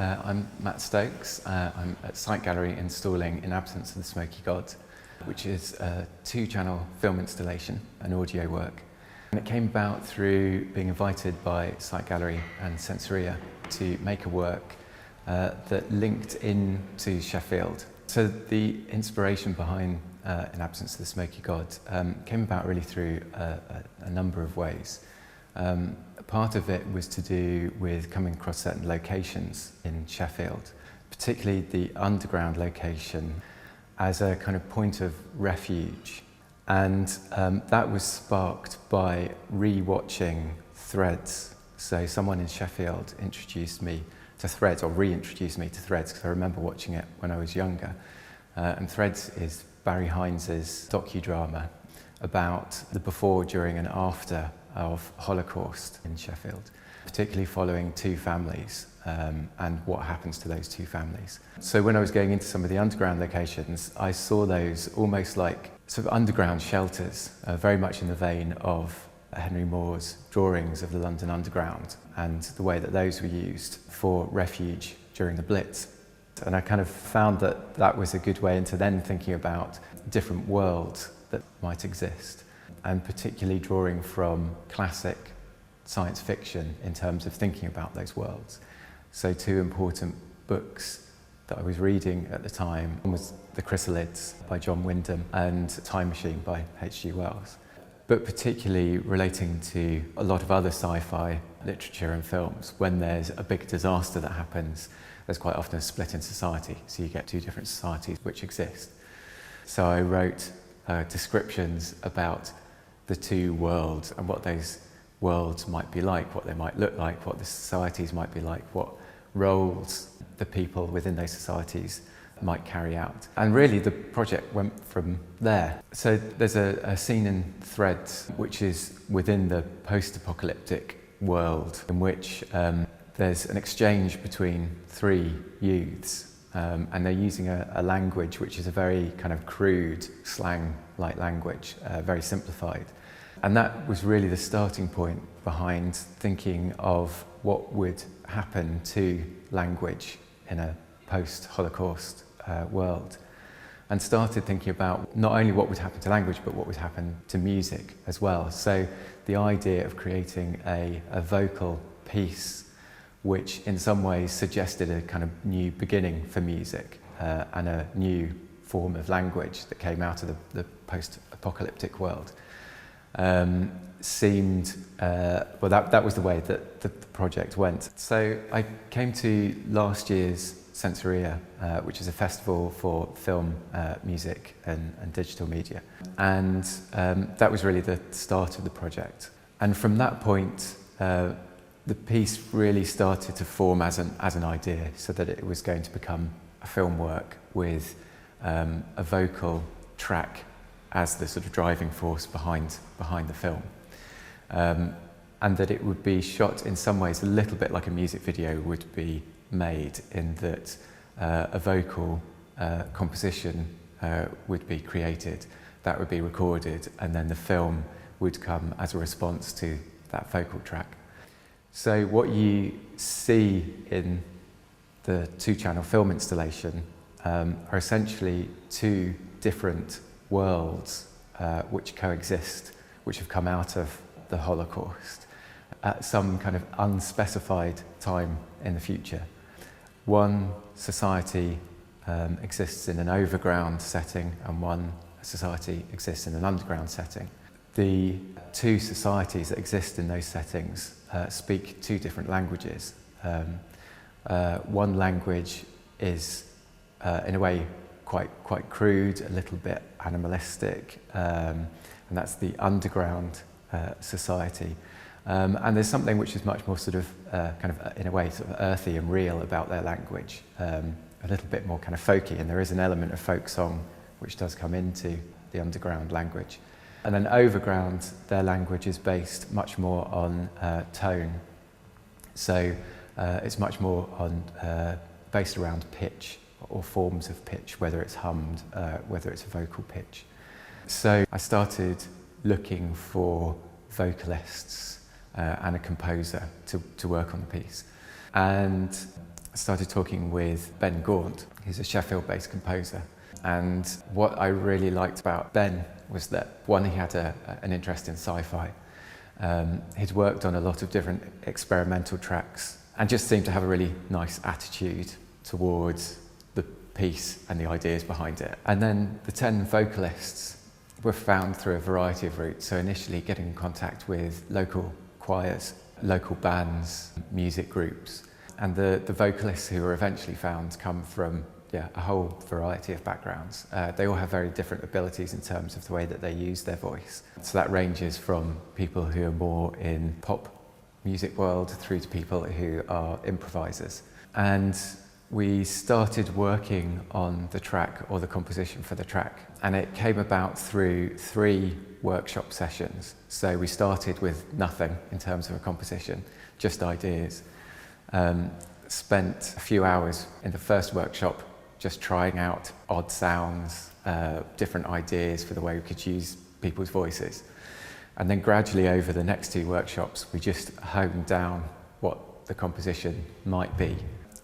I'm Matt Stokes. I'm at Site Gallery installing In Absence of the Smoky God, which is a 2-channel film installation, an audio work. And it came about through being invited by Site Gallery and Sensoria to make a work that linked into Sheffield. So the inspiration behind In Absence of the Smoky God came about really through a number of ways. Part of it was to do with coming across certain locations in Sheffield, particularly the underground location as a kind of point of refuge. And that was sparked by re-watching Threads. So someone in Sheffield introduced me to Threads, or reintroduced me to Threads, because I remember watching it when I was younger. And Threads is Barry Hines' docudrama about the before, during and after of Holocaust in Sheffield, particularly following 2 families and what happens to those 2 families. So when I was going into some of the underground locations, I saw those almost like sort of underground shelters, very much in the vein of Henry Moore's drawings of the London Underground and the way that those were used for refuge during the Blitz. And I kind of found that that was a good way into then thinking about different worlds that might exist, and particularly drawing from classic science fiction in terms of thinking about those worlds. So 2 important books that I was reading at the time. One was The Chrysalids by John Wyndham and Time Machine by H.G. Wells. But particularly relating to a lot of other sci-fi literature and films, when there's a big disaster that happens, there's quite often a split in society. So you get 2 different societies which exist. So I wrote descriptions about the 2 worlds and what those worlds might be like, what they might look like, what the societies might be like, what roles the people within those societies might carry out. And really the project went from there. So there's a scene in Threads which is within the post-apocalyptic world, in which there's an exchange between 3 youths. And they're using a language which is a very kind of crude, slang-like language, very simplified. And that was really the starting point behind thinking of what would happen to language in a post-Holocaust world. And started thinking about not only what would happen to language, but what would happen to music as well. So the idea of creating a vocal piece which in some ways suggested a kind of new beginning for music and a new form of language that came out of the post-apocalyptic world. Seemed, well that was the way that the project went. So I came to last year's Sensoria, which is a festival for film, music and digital media. And that was really the start of the project. And from that point, the piece really started to form as an idea, so that it was going to become a film work with a vocal track as the sort of driving force behind the film. And that it would be shot in some ways a little bit like a music video would be made, in that a vocal composition would be created, that would be recorded, and then the film would come as a response to that vocal track. So what you see in the 2-channel film installation are essentially 2 different worlds which coexist, which have come out of the Holocaust at some kind of unspecified time in the future. One society exists in an overground setting, and one society exists in an underground setting. The 2 societies that exist in those settings speak 2 different languages. One language is, in a way, quite crude, a little bit animalistic, and that's the underground society. And there's something which is much more sort of, kind of, in a way, sort of earthy and real about their language, a little bit more kind of folky, and there is an element of folk song which does come into the underground language. And then overground, their language is based much more on tone. So it's much more on based around pitch or forms of pitch, whether it's hummed, whether it's a vocal pitch. So I started looking for vocalists and a composer to work on the piece. And I started talking with Ben Gaunt, who's a Sheffield-based composer. And what I really liked about Ben was that, one, he had an interest in sci-fi. He'd worked on a lot of different experimental tracks and just seemed to have a really nice attitude towards the piece and the ideas behind it. And then the 10 vocalists were found through a variety of routes. So initially getting in contact with local choirs, local bands, music groups. And the vocalists who were eventually found come from a whole variety of backgrounds. They all have very different abilities in terms of the way that they use their voice. So that ranges from people who are more in pop music world through to people who are improvisers. And we started working on the track, or the composition for the track, and it came about through 3 workshop sessions. So we started with nothing in terms of a composition, just ideas. Spent a few hours in the first workshop just trying out odd sounds, different ideas for the way we could use people's voices. And then gradually over the next 2 workshops, we just honed down what the composition might be.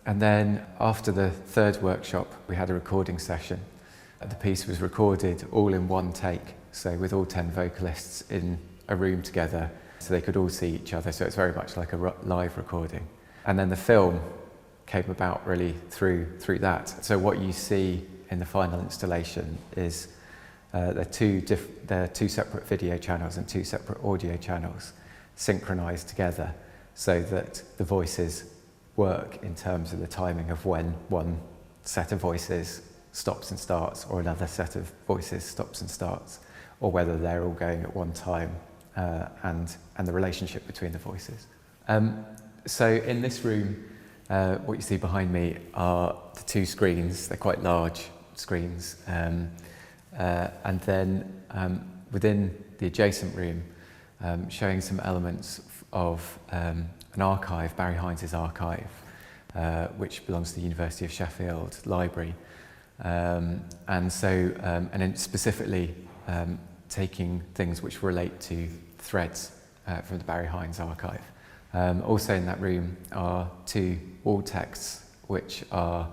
And then after the 3rd workshop, we had a recording session. The piece was recorded all in one take, so with all 10 vocalists in a room together, so they could all see each other, so it's very much like a live recording. And then the film came about really through that. So what you see in the final installation is there are 2 separate video channels and 2 separate audio channels synchronized together so that the voices work in terms of the timing of when one set of voices stops and starts, or another set of voices stops and starts, or whether they're all going at one time, and the relationship between the voices. So in this room, what you see behind me are the 2 screens. They're quite large screens. And then within the adjacent room, showing some elements of an archive, Barry Hines' archive, which belongs to the University of Sheffield Library. And then specifically taking things which relate to threads from the Barry Hines archive. Also in that room are 2 wall texts which are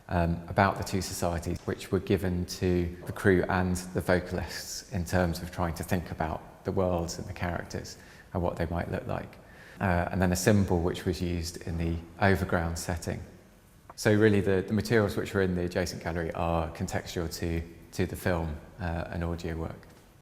about the 2 societies, which were given to the crew and the vocalists in terms of trying to think about the worlds and the characters and what they might look like. And then a symbol which was used in the overground setting. So really the materials which are in the adjacent gallery are contextual to the film and audio work.